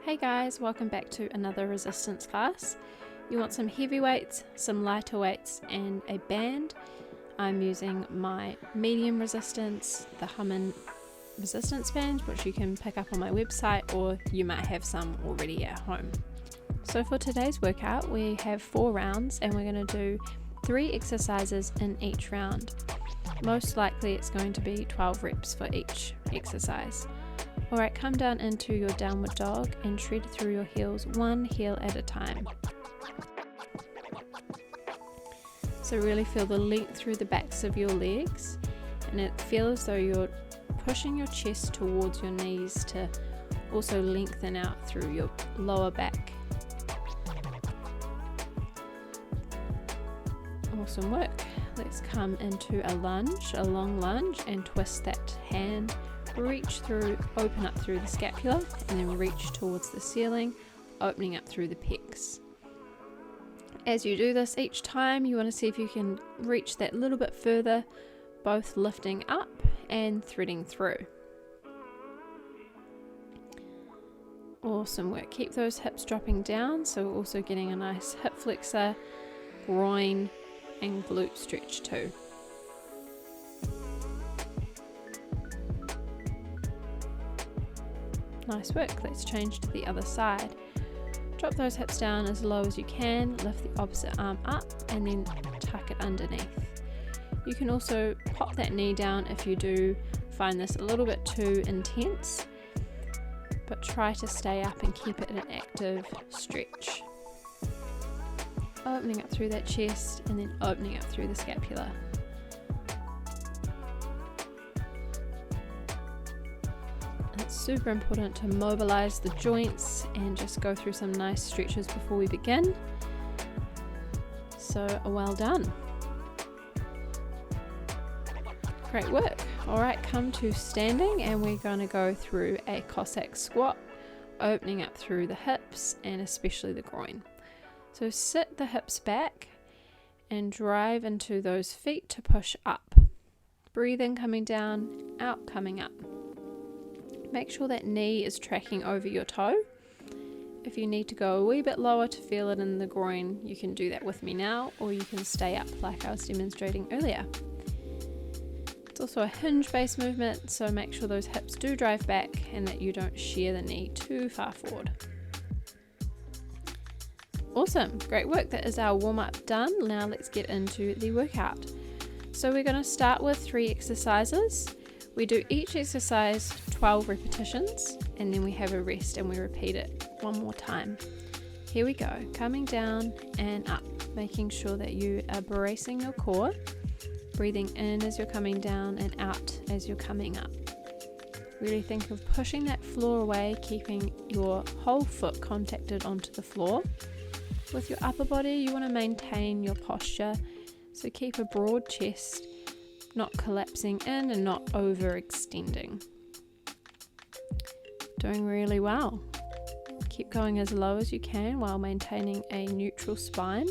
Hey guys, welcome back to another resistance class. You want some heavy weights, some lighter weights and a band. I'm using my medium resistance, the Humn resistance band, which you can pick up on my website or you might have some already at home. So for today's workout we have 4 rounds and we're going to do 3 exercises in each round. Most likely it's going to be 12 reps for each exercise. Alright, come down into your downward dog and shred through your heels, one heel at a time. So really feel the length through the backs of your legs, and it feels as though you're pushing your chest towards your knees to also lengthen out through your lower back. Awesome work. Let's come into a lunge, a long lunge, and twist that hand. Reach through, open up through the scapula, and then reach towards the ceiling, opening up through the pecs. As you do this each time, you want to see if you can reach that little bit further, both lifting up and threading through. Awesome work. Keep those hips dropping down, so we're also getting a nice hip flexor, groin, and glute stretch too. Nice work. Let's change to the other side. Drop those hips down as low as you can, lift the opposite arm up and then tuck it underneath. You can also pop that knee down if you do find this a little bit too intense, but try to stay up and keep it an active stretch. Opening up through that chest and then opening up through the scapula. It's super important to mobilize the joints and just go through some nice stretches before we begin. So well done. Great work. Alright, come to standing and we're going to go through a Cossack squat, opening up through the hips and especially the groin. So sit the hips back and drive into those feet to push up. Breathe in, coming down, out, coming up. Make sure that knee is tracking over your toe. If you need to go a wee bit lower to feel it in the groin, you can do that with me now, or you can stay up like I was demonstrating earlier. It's also a hinge based movement, so make sure those hips do drive back and that you don't shear the knee too far forward. Awesome, great work. That is our warm up done. Now let's get into the workout. So we're going to start with 3 exercises. We do each exercise 12 repetitions and then we have a rest and we repeat it one more time. Here we go, coming down and up, making sure that you are bracing your core, breathing in as you're coming down and out as you're coming up. Really think of pushing that floor away, keeping your whole foot contacted onto the floor. With your upper body, you want to maintain your posture, so keep a broad chest, not collapsing in and not overextending. Doing really well. Keep going as low as you can while maintaining a neutral spine.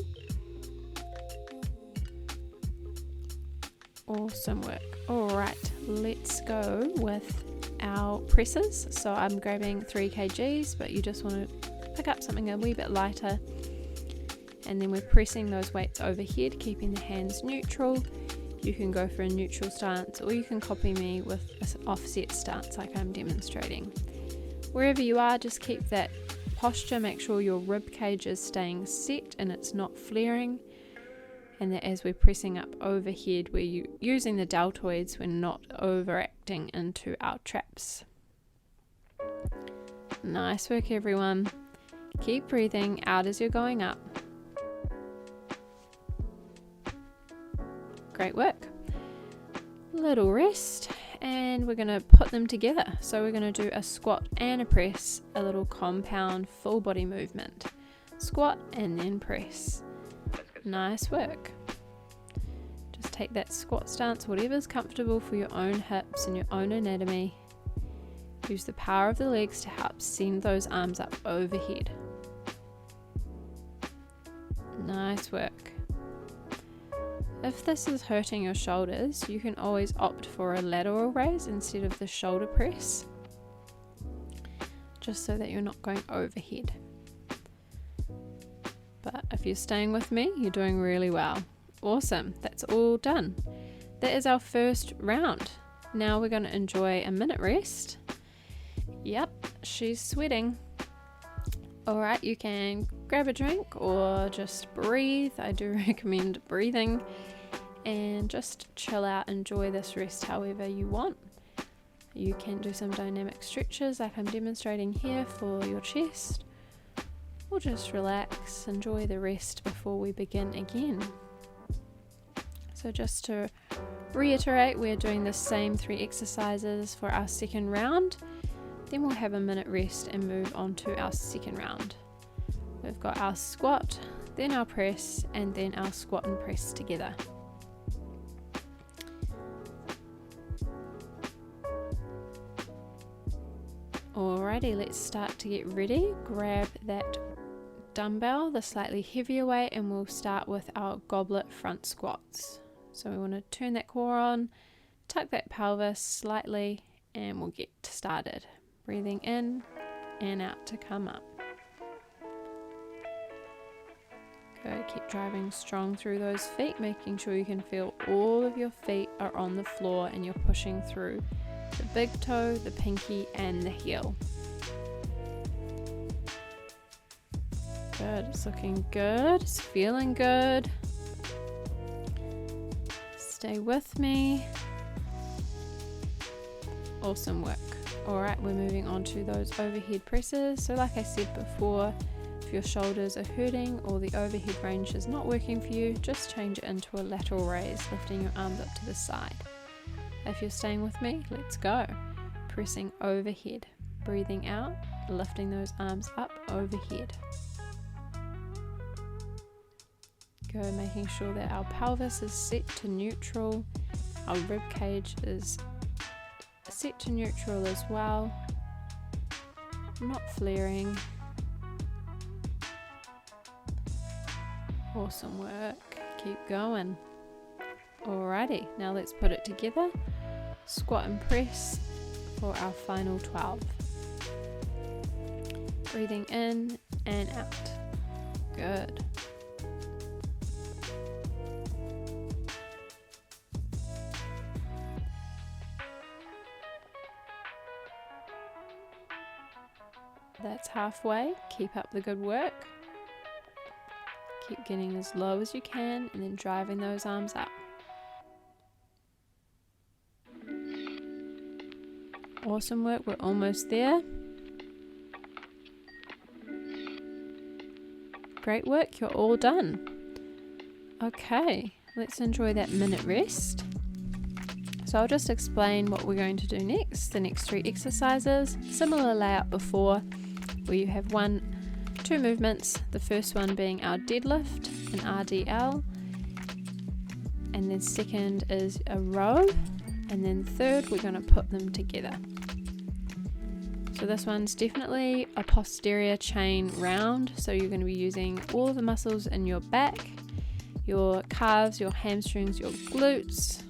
Awesome work. Alright, let's go with our presses. So I'm grabbing 3 kgs, but you just want to pick up something a wee bit lighter. And then we're pressing those weights overhead, keeping the hands neutral. You can go for a neutral stance or you can copy me with an offset stance like I'm demonstrating. Wherever you are, just keep that posture, make sure your rib cage is staying set and it's not flaring, and that as we're pressing up overhead we're using the deltoids, we're not overacting into our traps. Nice work everyone. Keep breathing out as you're going up. Great work. Little rest and we're going to put them together. So we're going to do a squat and a press, a little compound full body movement. Squat and then press. Nice work. Just take that squat stance, whatever's comfortable for your own hips and your own anatomy. Use the power of the legs to help send those arms up overhead. Nice work. If this is hurting your shoulders, you can always opt for a lateral raise instead of the shoulder press. just so that you're not going overhead. But if you're staying with me, you're doing really well. Awesome, that's all done. That is our first round. Now we're going to enjoy a minute rest. Yep, she's sweating. Alright, you can grab a drink or just breathe. I do recommend breathing, and just chill out, enjoy this rest however you want. You can do some dynamic stretches like I'm demonstrating here for your chest, or just relax, enjoy the rest before we begin again. So just to reiterate, we're doing the same 3 exercises for our second round, then we'll have a minute rest and move on to our second round. We've got our squat, then our press, and then our squat and press together. Alrighty, let's start to get ready. Grab that dumbbell, the slightly heavier weight, and we'll start with our goblet front squats. So we want to turn that core on, tuck that pelvis slightly, and we'll get started. Breathing in and out to come up. Good, keep driving strong through those feet, making sure you can feel all of your feet are on the floor and you're pushing through the big toe, the pinky, and the heel. Good, it's looking good, it's feeling good. Stay with me. Awesome work. Alright, we're moving on to those overhead presses. So like I said before, if your shoulders are hurting or the overhead range is not working for you, just change it into a lateral raise, lifting your arms up to the side. If you're staying with me, let's go. Pressing overhead, breathing out, lifting those arms up overhead. Go, making sure that our pelvis is set to neutral, our rib cage is set to neutral as well, not flaring. Awesome work, keep going. Alrighty, now let's put it together. Squat and press for our final 12. Breathing in and out. Good. That's halfway. Keep up the good work. Keep getting as low as you can and then driving those arms up. Awesome work, we're almost there. Great work, you're all done. Okay, let's enjoy that minute rest. So I'll just explain what we're going to do next. The next 3 exercises, similar layout before, where you have 2 movements. The first one being our deadlift, an RDL, and then second is a row, and then third we're going to put them together. So this one's definitely a posterior chain round, so you're going to be using all of the muscles in your back, your calves, your hamstrings, your glutes,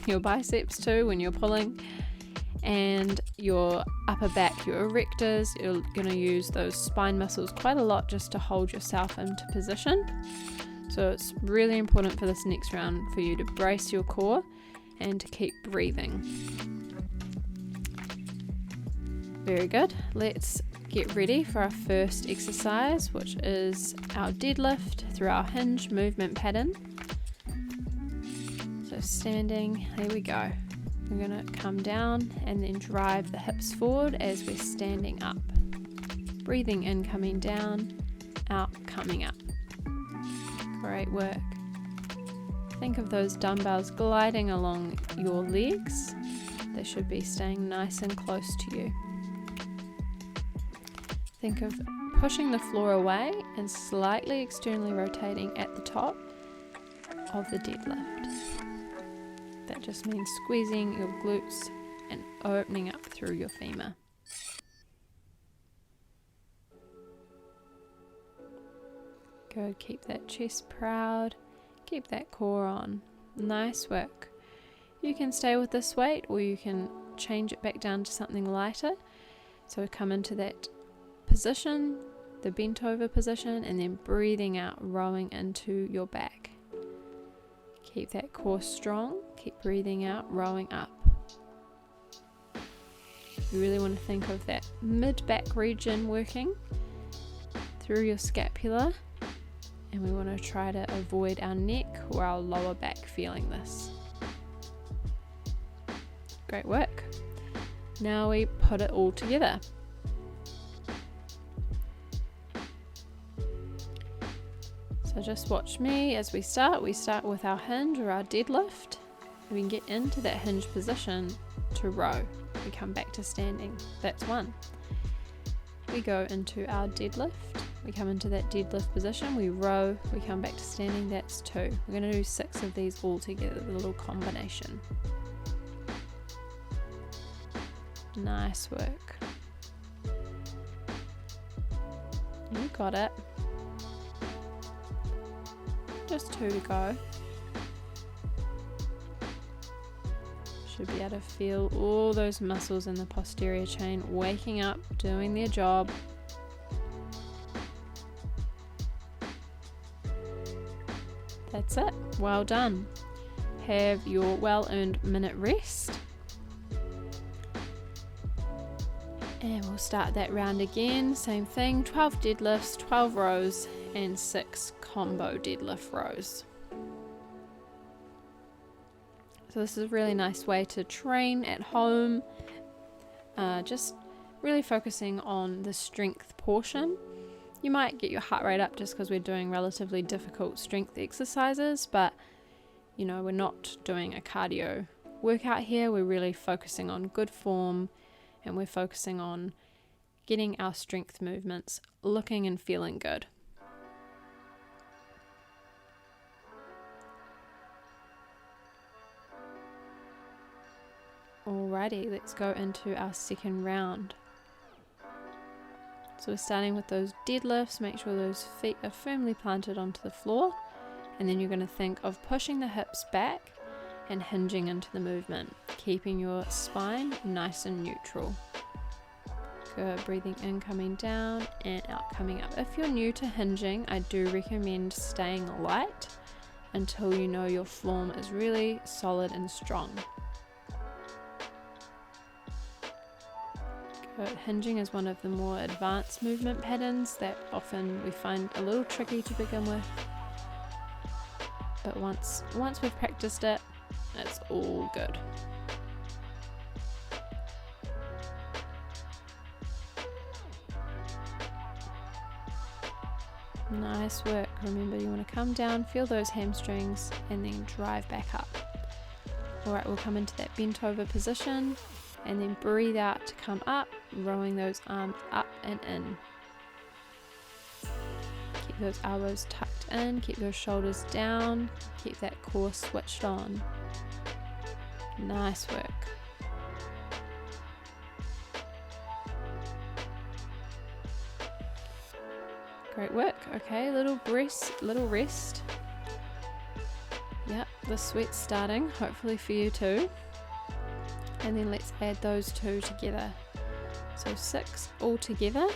your biceps too when you're pulling, and your upper back, your erectors. You're going to use those spine muscles quite a lot just to hold yourself into position. So it's really important for this next round for you to brace your core and to keep breathing. Very good. Let's get ready for our first exercise, which is our deadlift through our hinge movement pattern. So standing, here we go. We're going to come down and then drive the hips forward as we're standing up. Breathing in, coming down, out, coming up. Great work. Think of those dumbbells gliding along your legs. They should be staying nice and close to you. Think of pushing the floor away and slightly externally rotating at the top of the deadlift. That just means squeezing your glutes and opening up through your femur. Good, keep that chest proud, keep that core on. Nice work. You can stay with this weight or you can change it back down to something lighter. So come into that position, the bent over position, and then breathing out, rowing into your back. Keep that core strong, keep breathing out, rowing up. You really want to think of that mid-back region working through your scapula, and we want to try to avoid our neck or our lower back feeling this. Great work. Now we put it all together. So just watch me as we start. We start with our hinge or our deadlift. We can get into that hinge position to row. We come back to standing. That's 1. We go into our deadlift. We come into that deadlift position. We row. We come back to standing. That's 2. We're going to do 6 of these all together, the little combination. Nice work. You got it. Just 2 to go. Should be able to feel all those muscles in the posterior chain waking up, doing their job. That's it. Well done. Have your well-earned minute rest. And we'll start that round again. Same thing, 12 deadlifts, 12 rows, and 6 combo deadlift rows. So this is a really nice way to train at home, just really focusing on the strength portion. You might get your heart rate up just because we're doing relatively difficult strength exercises, but you know, we're not doing a cardio workout here. We're really focusing on good form, and we're focusing on getting our strength movements looking and feeling good. Alrighty, let's go into our second round. So we're starting with those deadlifts. Make sure those feet are firmly planted onto the floor, and then you're going to think of pushing the hips back and hinging into the movement, keeping your spine nice and neutral. Good, breathing in, coming down, and out, coming up. If you're new to hinging, I do recommend staying light until you know your form is really solid and strong. Good. Hinging is one of the more advanced movement patterns that often we find a little tricky to begin with. But once we've practiced it, it's all good. Nice work. Remember, you want to come down, feel those hamstrings, and then drive back up. Alright, we'll come into that bent over position, and then breathe out to come up, rowing those arms up and in. Keep those elbows tucked in, keep those shoulders down, keep that core switched on. Nice work. Great work. Okay, little rest. Yep, the sweat's starting, hopefully for you too. And then let's add those 2 together. So 6 all together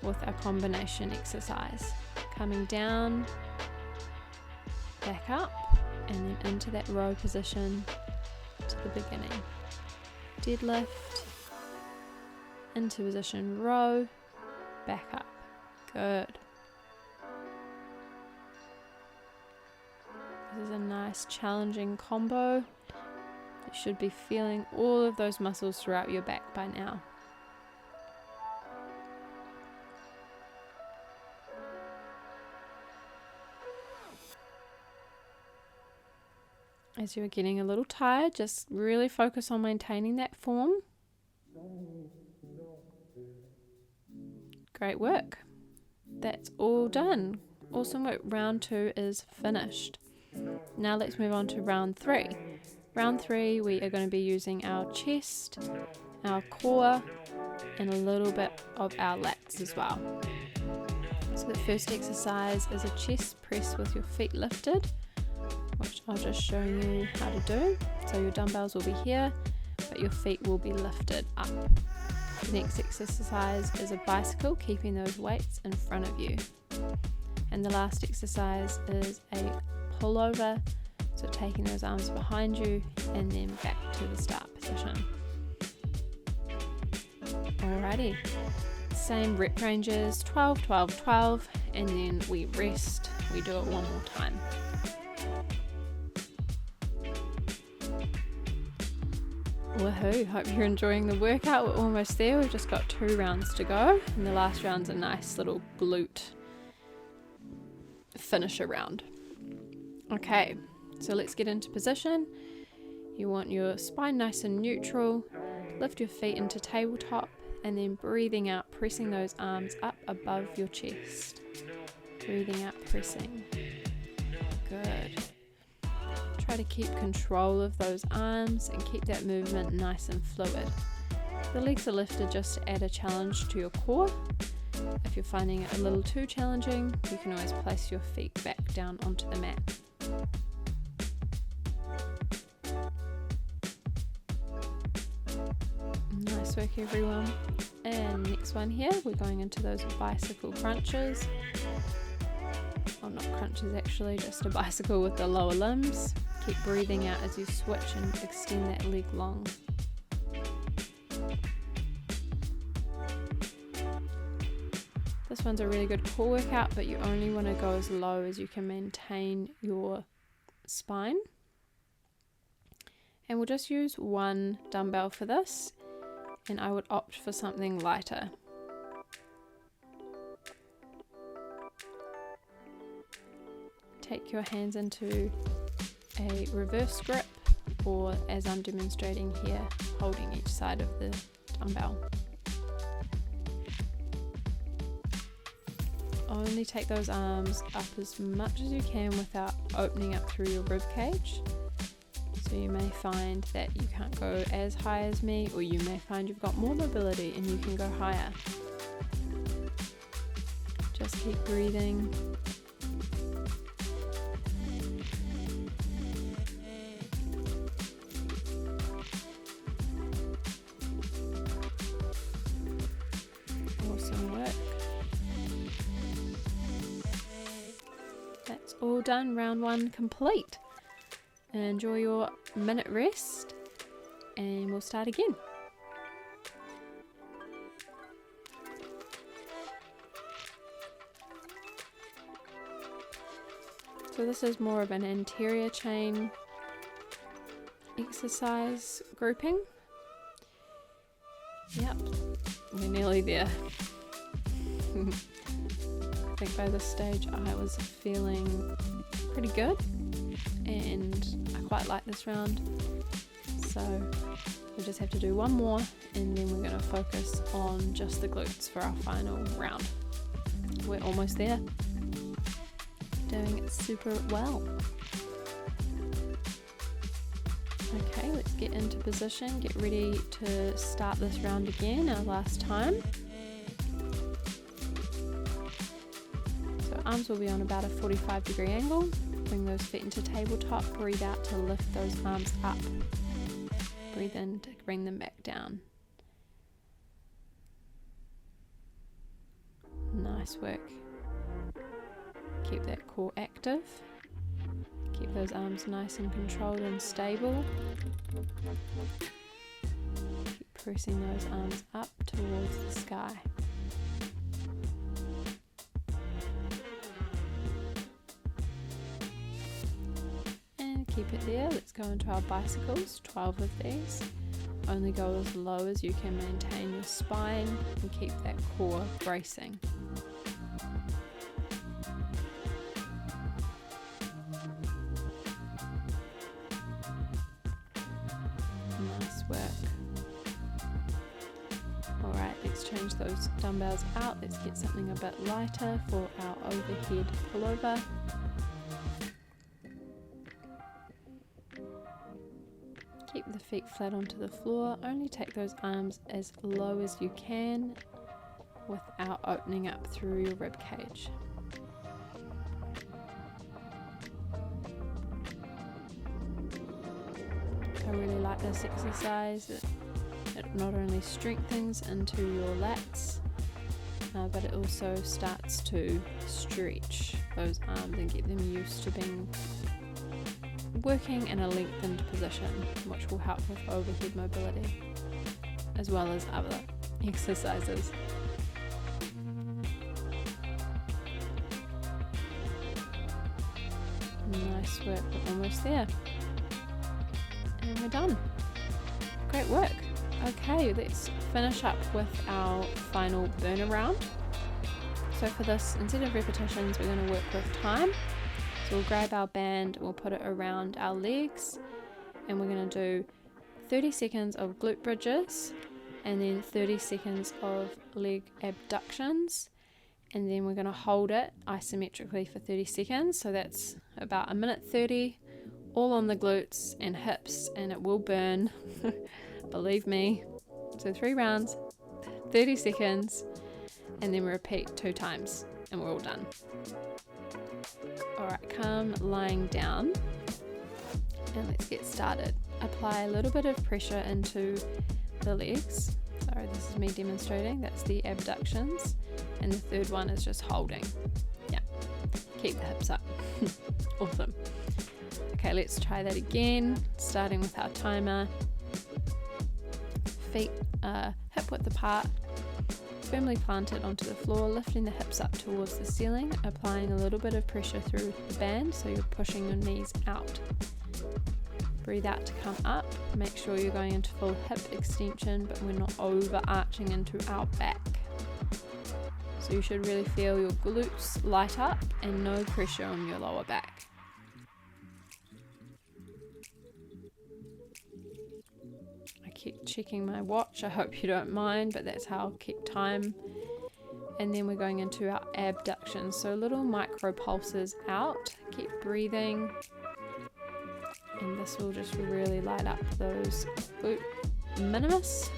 with our combination exercise. Coming down, back up, and then into that row position to the beginning. Deadlift, into position, row, back up. Good. This is a nice challenging combo. You should be feeling all of those muscles throughout your back by now. As you're getting a little tired, just really focus on maintaining that form. Great work. That's all done. Awesome work. Round 2 is finished. Now let's move on to round 3. Round 3, we are going to be using our chest, our core, and a little bit of our lats as well. So the first exercise is a chest press with your feet lifted, which I'll just show you how to do. So your dumbbells will be here, but your feet will be lifted up. The next exercise is a bicycle, keeping those weights in front of you. And the last exercise is a pullover, so taking those arms behind you and then back to the start position. Alrighty, same rep ranges, 12, 12, 12, and then we rest. We do it one more time. Woohoo, hope you're enjoying the workout. We're almost there. We've just got 2 rounds to go, and the last round's a nice little glute finisher round. Okay, so let's get into position. You want your spine nice and neutral. Lift your feet into tabletop, and then breathing out, pressing those arms up above your chest. Breathing out, pressing. Good. Try to keep control of those arms and keep that movement nice and fluid. The legs are lifted just to add a challenge to your core. If you're finding it a little too challenging, you can always place your feet back down onto the mat. Nice work, everyone. And next one here, we're going into those bicycle crunches. Well, not crunches actually, just a bicycle with the lower limbs. Keep breathing out as you switch and extend that leg long. This one's a really good core workout, but you only want to go as low as you can maintain your spine. And we'll just use 1 dumbbell for this, and I would opt for something lighter. Take your hands into a reverse grip, or as I'm demonstrating here, holding each side of the dumbbell. Only take those arms up as much as you can without opening up through your rib cage. So you may find that you can't go as high as me, or you may find you've got more mobility and you can go higher. Just keep breathing. All done, round 1 complete. Enjoy your minute rest, and we'll start again. So this is more of an anterior chain exercise grouping. Yep, we're nearly there. I think by this stage I was feeling pretty good, and I quite like this round, so we just have to do 1 more, and then we're going to focus on just the glutes for our final round. We're almost there. Doing it super well. Okay, let's get into position, get ready to start this round again, our last time. Arms will be on about a 45-degree angle. Bring those feet into tabletop. Breathe out to lift those arms up. Breathe in to bring them back down. Nice work. Keep that core active. Keep those arms nice and controlled and stable. Keep pressing those arms up towards the sky. Keep it there. Let's go into our bicycles, 12 of these. Only go as low as you can maintain your spine and keep that core bracing. Nice work. Alright, let's change those dumbbells out. Let's get something a bit lighter for our overhead pullover. Keep the feet flat onto the floor. Only take those arms as low as you can without opening up through your rib cage. I really like this exercise. It It not only strengthens into your lats, but it also starts to stretch those arms and get them used to working in a lengthened position, which will help with overhead mobility as well as other exercises. Nice work, we're almost there. And we're done. Great work. Okay, let's finish up with our final burner round. So for this, instead of repetitions, we're going to work with time. So we'll grab our band, we'll put it around our legs, and we're going to do 30 seconds of glute bridges, and then 30 seconds of leg abductions, and then we're going to hold it isometrically for 30 seconds. So that's about 1:30, all on the glutes and hips, and it will burn. Believe me. So 3 rounds, 30 seconds, and then repeat 2 times, and we're all done. Alright, come lying down, and let's get started. Apply a little bit of pressure into the legs. Sorry, this is me demonstrating. That's the abductions, and the third one is just holding. Yeah, keep the hips up. Awesome. Okay, let's try that again, starting with our timer. Feet hip width apart, firmly planted onto the floor, lifting the hips up towards the ceiling, applying a little bit of pressure through the band so you're pushing your knees out. Breathe out to come up. Make sure you're going into full hip extension, but we're not overarching into our back. So you should really feel your glutes light up and no pressure on your lower back. Keep checking my watch, I hope you don't mind, but that's how I'll keep time. And then we're going into our abductions, so little micro pulses out. Keep breathing, and this will just really light up those glute minimus,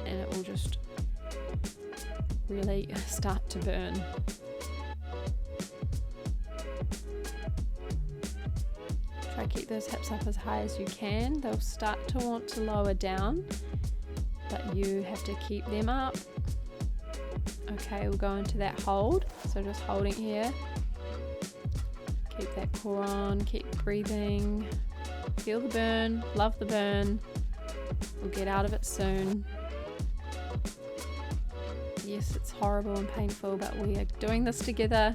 and it will just really start to burn. Try keep those hips up as high as you can. They'll start to want to lower down, but you have to keep them up. Okay, we'll go into that hold. So just holding here. Keep that core on, keep breathing. Feel the burn, love the burn. We'll get out of it soon. Yes, it's horrible and painful, but we are doing this together.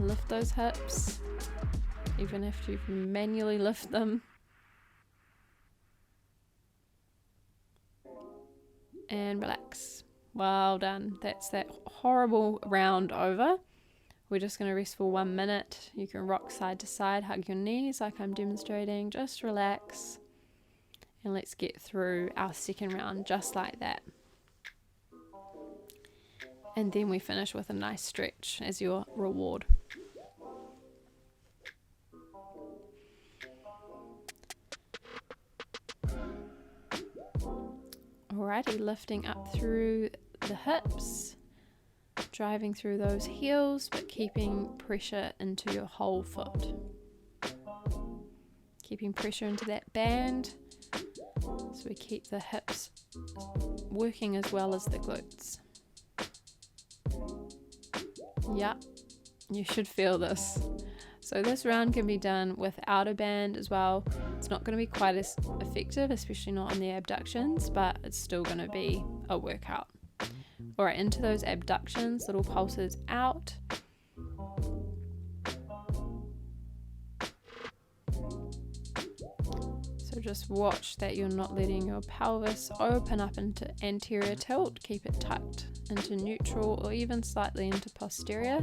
Lift those hips. Even if you manually lift them. And relax. Well done. That's that horrible round over. We're just going to rest for 1 minute. You can rock side to side, hug your knees like I'm demonstrating. Just relax. And let's get through our second round just like that. And then we finish with a nice stretch as your reward. Alrighty, lifting up through the hips, driving through those heels, but keeping pressure into your whole foot. Keeping pressure into that band, so we keep the hips working as well as the glutes. Yep, you should feel this. So this round can be done without a band as well. It's not going to be quite as effective, especially not on the abductions, but it's still going to be a workout. Alright, into those abductions, little pulses out. So just watch that you're not letting your pelvis open up into anterior tilt. Keep it tucked into neutral or even slightly into posterior.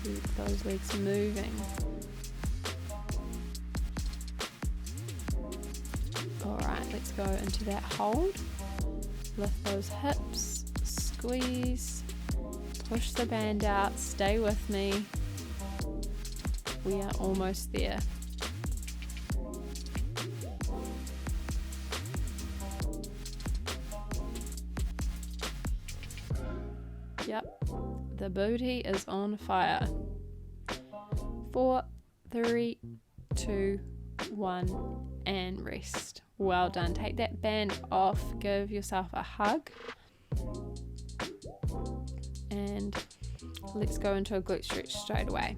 Keep those legs moving. Alright, let's go into that hold. Lift those hips, squeeze, push the band out, stay with me. We are almost there. Yep, the booty is on fire. 4, 3, 2, 1, and rest. Well done. Take that band off, give yourself a hug, and let's go into a glute stretch straight away.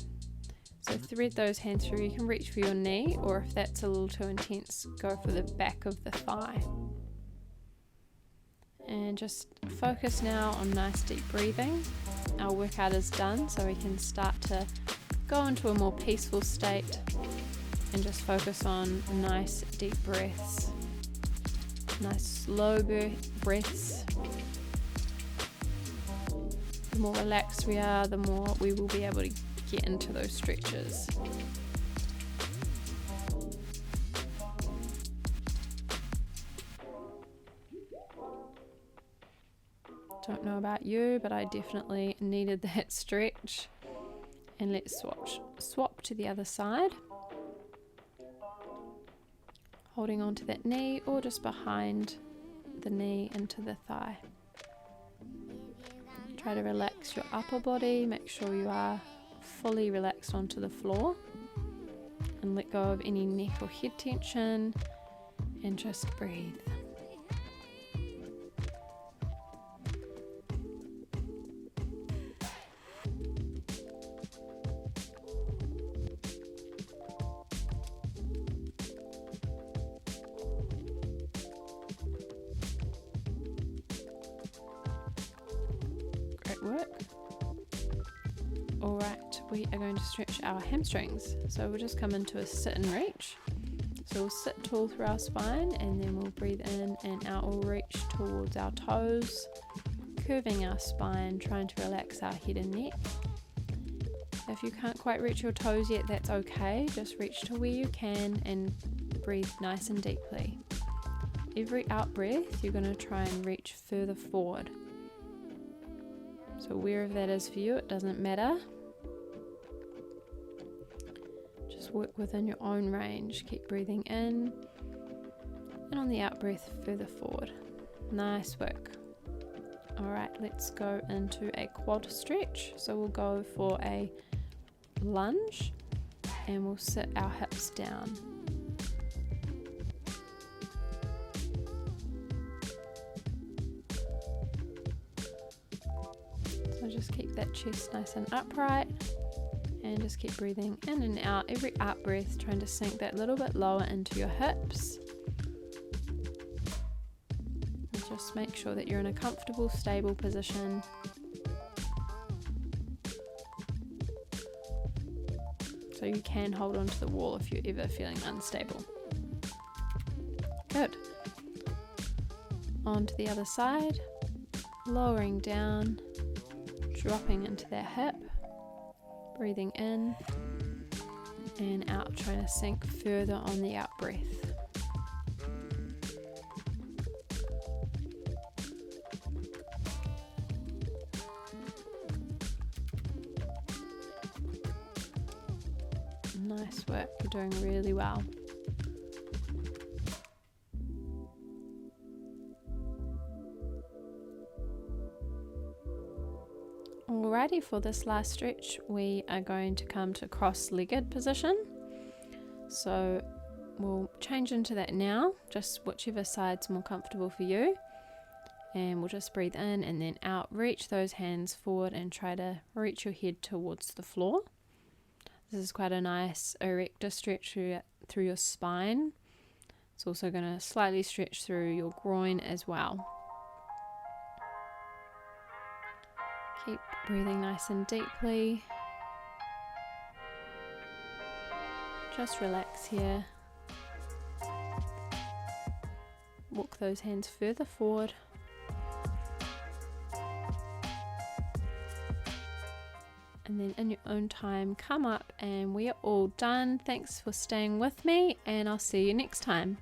So thread those hands through. You can reach for your knee, or if that's a little too intense, go for the back of the thigh. And just focus now on nice deep breathing. Our workout is done, so we can start to go into a more peaceful state and just focus on nice deep breaths, nice slow breaths. The more relaxed we are, the more we will be able to get into those stretches. Don't know about you, but I definitely needed that stretch. And let's swap to the other side. Holding on to that knee or just behind the knee into the thigh. Try to relax your upper body, make sure you are fully relaxed onto the floor, and let go of any neck or head tension, and just breathe. Great work. Alright, we are going to stretch our hamstrings. So we'll just come into a sit and reach. So we'll sit tall through our spine, and then we'll breathe in and out. We'll reach towards our toes, curving our spine, trying to relax our head and neck. If you can't quite reach your toes yet, that's okay. Just reach to where you can and breathe nice and deeply. Every out breath, you're going to try and reach further forward. So wherever that is for you, it doesn't matter. Just work within your own range. Keep breathing in, and on the out breath, further forward. Nice work. Alright, let's go into a quad stretch. So we'll go for a lunge, and we'll sit our hips down. So just keep that chest nice and upright, and just keep breathing in and out. Every out breath, trying to sink that little bit lower into your hips. And just make sure that you're in a comfortable, stable position. So you can hold onto the wall if you're ever feeling unstable. Good. On to the other side, lowering down, dropping into that hip, breathing in and out, trying to sink further on the out breath. Nice work, you're doing really well. Alrighty, for this last stretch, we are going to come to cross-legged position. So we'll change into that now, just whichever side's more comfortable for you. And we'll just breathe in and then out, reach those hands forward and try to reach your head towards the floor. This is quite a nice erector stretch through your spine. It's also going to slightly stretch through your groin as well. Keep breathing nice and deeply. Just relax here. Walk those hands further forward. And then in your own time, come up, and we are all done. Thanks for staying with me, and I'll see you next time.